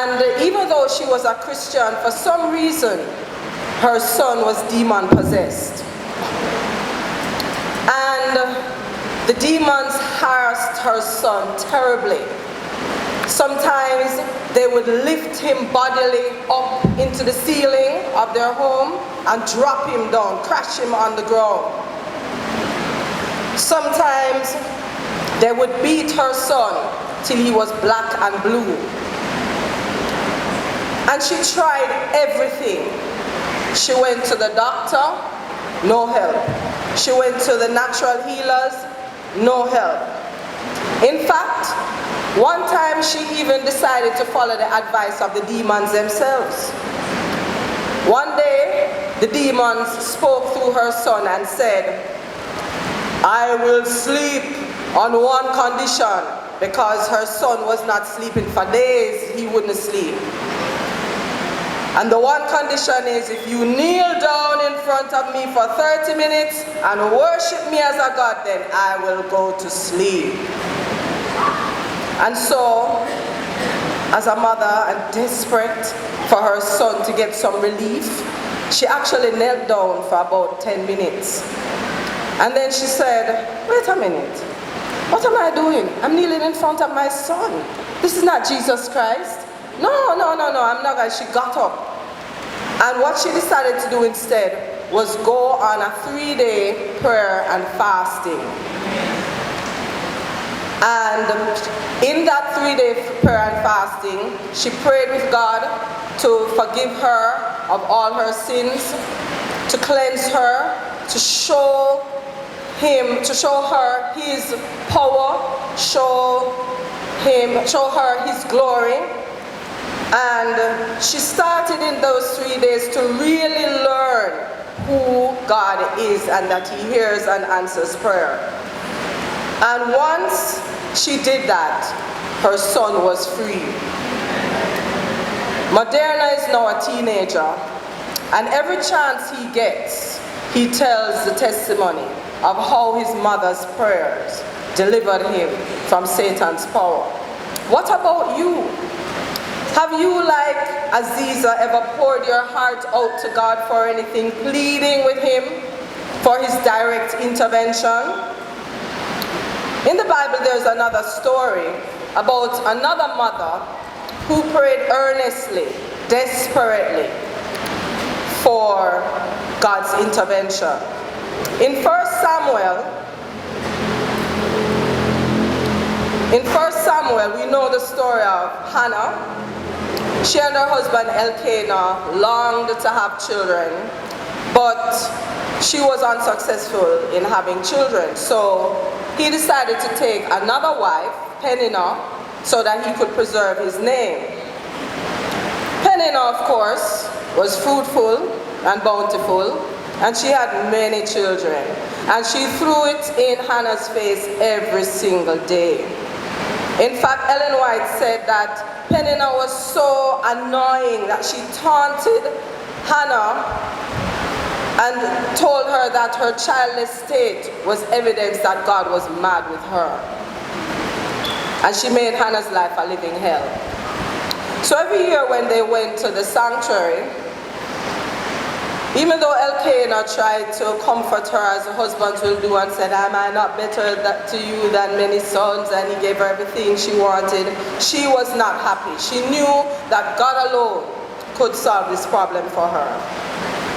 And even though she was a Christian, for some reason, her son was demon-possessed. And the demons harassed her son terribly. Sometimes they would lift him bodily up into the ceiling of their home and drop him down, crash him on the ground. Sometimes they would beat her son till he was black and blue. And she tried everything. She went to the doctor, no help. She went to the natural healers, no help. In fact, one time she even decided to follow the advice of the demons themselves. One day, the demons spoke through her son and said, "I will sleep on one condition," because her son was not sleeping for days, he wouldn't sleep. And the one condition is, if you kneel down in front of me for 30 minutes and worship me as a God, then I will go to sleep. And so, as a mother and desperate for her son to get some relief, she actually knelt down for about 10 minutes. And then she said, "Wait a minute, what am I doing? I'm kneeling in front of my son. This is not Jesus Christ. No, I'm not going." She got up. And what she decided to do instead was go on a 3-day prayer and fasting. And in that 3-day prayer and fasting, she prayed with God to forgive her of all her sins, to cleanse her, to show her his power, show her his glory. And she started in those 3 days to really learn who God is and that he hears and answers prayer. And once she did that, her son was free. Moderna is now a teenager, and every chance he gets, he tells the testimony of how his mother's prayers delivered him from Satan's power. What about you? Have you, like Aziza, ever poured your heart out to God for anything, pleading with him for his direct intervention? In the Bible, there's another story about another mother who prayed earnestly, desperately for God's intervention. In 1 Samuel, we know the story of Hannah. She and her husband Elkanah longed to have children, but she was unsuccessful in having children. So he decided to take another wife, Peninnah, so that he could preserve his name. Peninnah, of course, was fruitful and bountiful, and she had many children. And she threw it in Hannah's face every single day. In fact, Ellen White said that Peninnah was so annoying that she taunted Hannah and told her that her childless state was evidence that God was mad with her. And she made Hannah's life a living hell. So every year when they went to the sanctuary, even though Elkanah tried to comfort her as husbands will do and said, "Am I not better to you than many sons?" and he gave her everything she wanted, she was not happy. She knew that God alone could solve this problem for her.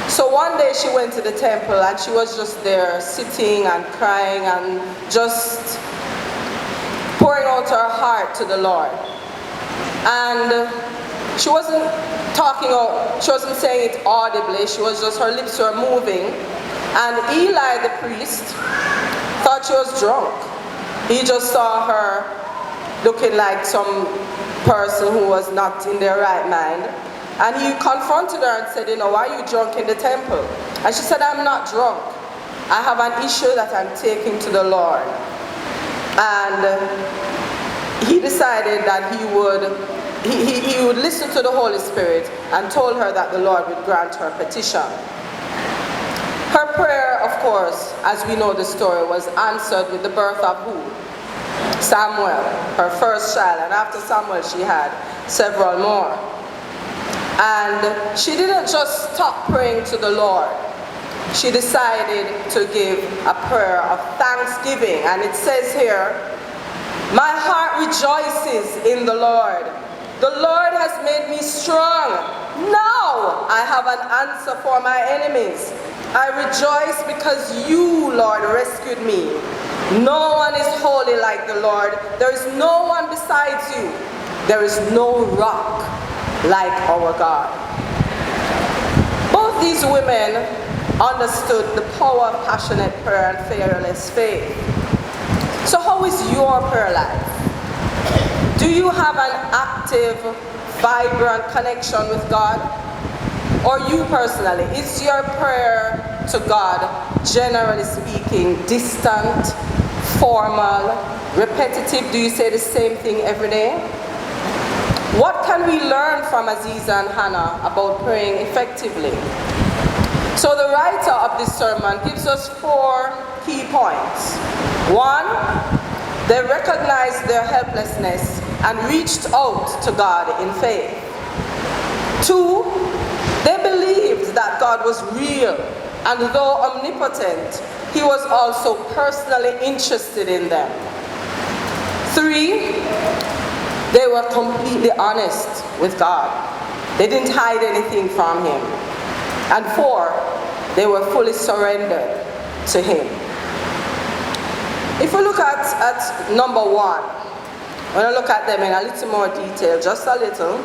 So one day she went to the temple and she was just there sitting and crying and just pouring out her heart to the Lord. And she wasn't talking out, she wasn't saying it audibly, her lips were moving. And Eli, the priest, thought she was drunk. He just saw her looking like some person who was not in their right mind. And he confronted her and said, "Why are you drunk in the temple?" And she said, "I'm not drunk. I have an issue that I'm taking to the Lord." And he decided that he would listen to the Holy Spirit and told her that the Lord would grant her petition. Her prayer, of course, as we know the story, was answered with the birth of who? Samuel, her first child, and after Samuel she had several more. And she didn't just stop praying to the Lord. She decided to give a prayer of thanksgiving. And it says here, "My heart rejoices in the Lord. The Lord has made me strong. Now I have an answer for my enemies. I rejoice because you, Lord, rescued me. No one is holy like the Lord. There is no one besides you. There is no rock like our God." Both these women understood the power of passionate prayer and fearless faith. So how is your prayer life? Do you have an active, vibrant connection with God? Or you personally, is your prayer to God, generally speaking, distant, formal, repetitive? Do you say the same thing every day? What can we learn from Aziza and Hannah about praying effectively? So the writer of this sermon gives us 4 key points. 1, they recognized their helplessness and reached out to God in faith. 2, they believed that God was real, and though omnipotent, he was also personally interested in them. 3, they were completely honest with God. They didn't hide anything from him. And 4, they were fully surrendered to him. If we look at number 1, I want to look at them in a little more detail, just a little.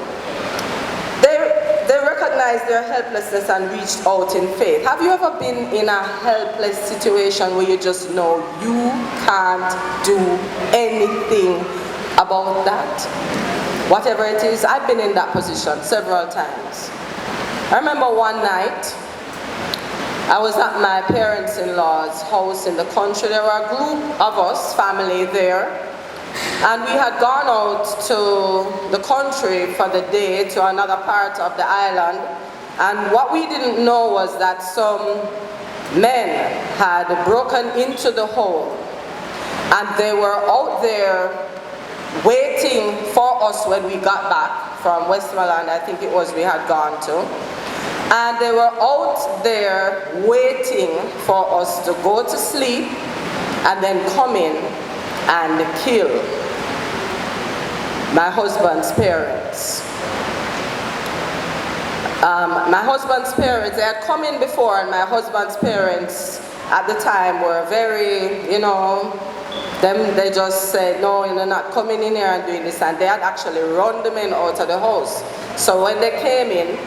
They recognized their helplessness and reached out in faith. Have you ever been in a helpless situation where you just know you can't do anything about that? Whatever it is, I've been in that position several times. I remember one night, I was at my parents-in-law's house in the country. There were a group of us, family there, and we had gone out to the country for the day to another part of the island. And what we didn't know was that some men had broken into the home, and they were out there waiting for us when we got back from Westmoreland, I think it was we had gone to. And they were out there waiting for us to go to sleep and then come in and kill my husband's parents. My husband's parents, they had come in before, and my husband's parents at the time were very, they just said, "No, you're not coming in here and doing this," and they had actually run the men out of the house. So when they came in,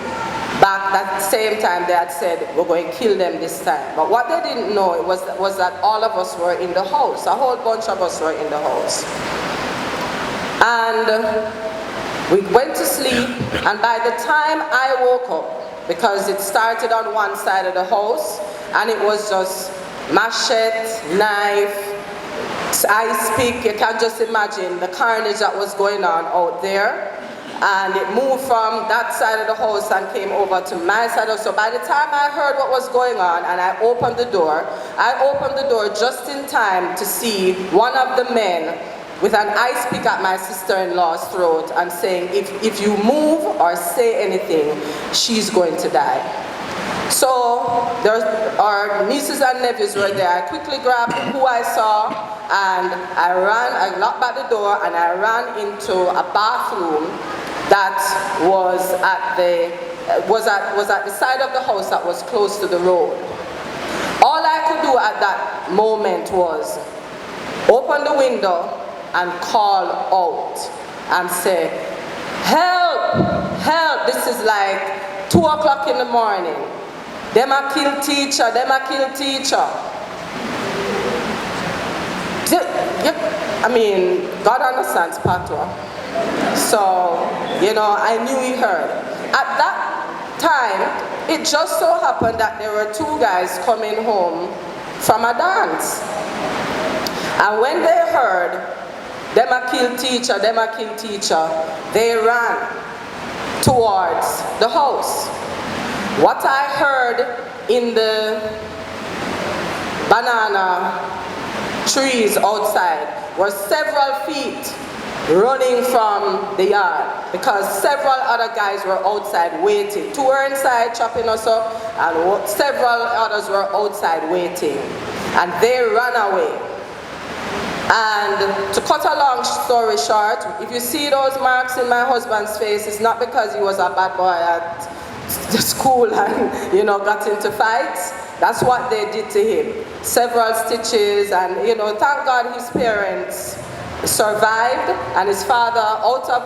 back that same time, they had said, "We're going to kill them this time." But what they didn't know was that all of us were in the house. A whole bunch of us were in the house. And we went to sleep, and by the time I woke up, because it started on one side of the house, and it was just machete, knife, ice pick. You can just imagine the carnage that was going on out there. And it moved from that side of the house and came over to my side of the house. So by the time I heard what was going on and I opened the door just in time to see one of the men with an ice pick at my sister-in-law's throat and saying, if you move or say anything, she's going to die. So our nieces and nephews were there. I quickly grabbed who I saw, and I locked back the door, and I ran into a bathroom that was at the side of the house that was close to the road. All I could do at that moment was open the window and call out and say, "Help! Help!" This is like 2 o'clock in the morning. Them a kill teacher, them a kill teacher. I mean, God understands patois. So, I knew he heard. At that time, it just so happened that there were 2 guys coming home from a dance. And when they heard, them a kill teacher, them a kill teacher, they ran towards the house. What I heard in the banana trees outside were several feet running from the yard because several other guys were outside waiting. Two were inside chopping us up and several others were outside waiting. And they ran away. And to cut a long story short, if you see those marks in my husband's face, it's not because he was a bad boy at the school and, you know, got into fights. That's what they did to him. Several stitches and, you know, thank God his parents survived, and his father,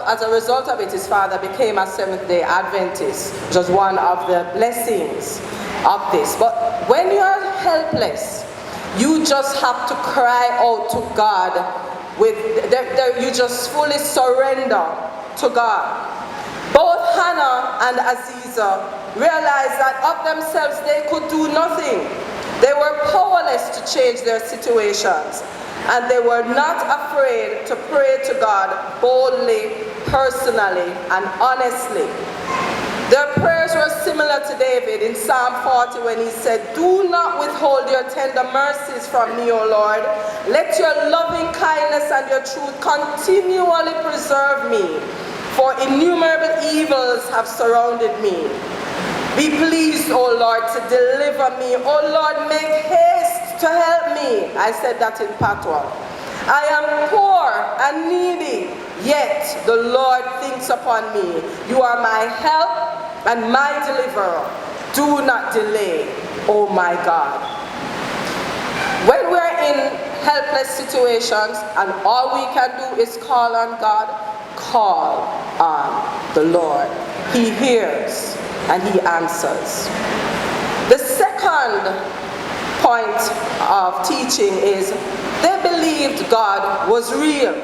as a result of it, his father became a Seventh-day Adventist, which was one of the blessings of this. But when you are helpless, you just have to cry out to God. You just fully surrender to God. Both Hannah and Aziza realized that of themselves they could do nothing. They were powerless to change their situations. And they were not afraid to pray to God boldly, personally, and honestly. Their prayers were similar to David in Psalm 40 when he said, "Do not withhold your tender mercies from me, O Lord. Let your loving kindness and your truth continually preserve me, for innumerable evils have surrounded me. Be pleased, O Lord, to deliver me. O Lord, make haste to help me." I said that in Patois. "I am poor and needy, yet the Lord thinks upon me. You are my help and my deliverer. Do not delay, O my God." When we're in helpless situations and all we can do is call on God, call on the Lord. He hears and he answers. The second point of teaching is they believed God was real.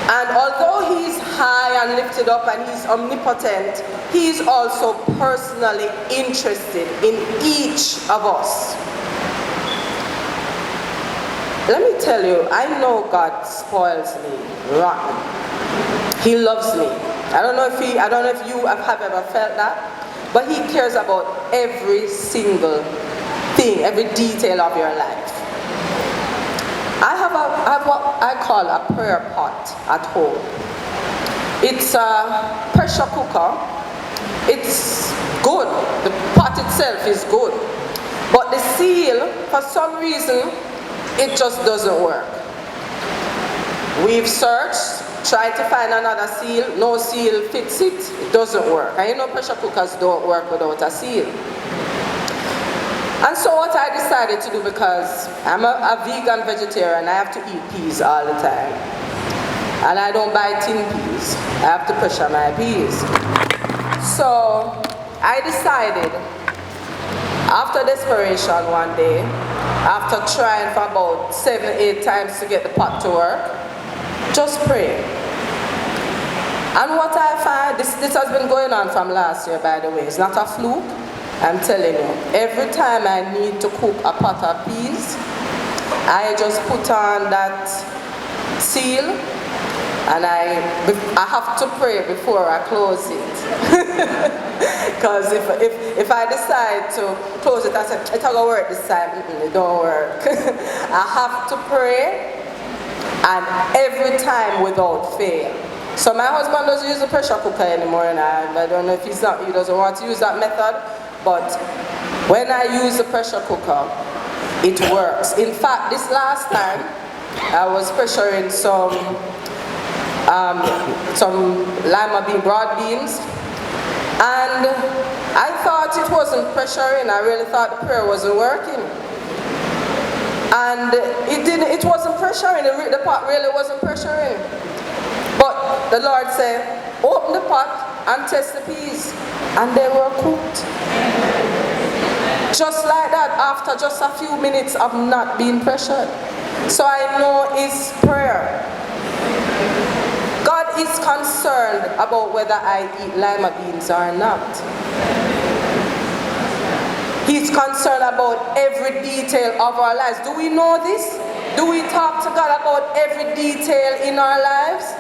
And although he's high and lifted up and he's omnipotent, he's also personally interested in each of us. Let me tell you, I know God spoils me rotten. He loves me. I don't know if you have ever felt that, but he cares about every single thing, every detail of your life. I have what I call a prayer pot at home. It's a pressure cooker. It's good. The pot itself is good. But the seal, for some reason, it just doesn't work. We've searched, tried to find another seal, no seal fits it, it doesn't work. And you know pressure cookers don't work without a seal. And so what I decided to do, because I'm a vegan vegetarian, I have to eat peas all the time. And I don't buy tin peas, I have to pressure my peas. So I decided, after desperation one day, after trying for about 7-8 times to get the pot to work, just pray. And what I find, this has been going on from last year, by the way, it's not a fluke. I'm telling you, every time I need to cook a pot of peas, I just put on that seal and I have to pray before I close it. Because if I decide to close it, I say, it's not going to work this time, it don't work. I have to pray, and every time without fail. So my husband doesn't use the pressure cooker anymore, and I don't know if he doesn't want to use that method, but when I use the pressure cooker, it works. In fact, this last time, I was pressuring some lima bean, broad beans, and I thought it wasn't pressuring. I really thought the prayer wasn't working. And it wasn't pressuring, the pot really wasn't pressuring. But the Lord said, open the pot and test the peas, and they were cooked. Just like that, after just a few minutes of not being pressured. So I know it's prayer. God is concerned about whether I eat lima beans or not. He's concerned about every detail of our lives. Do we know this? Do we talk to God about every detail in our lives?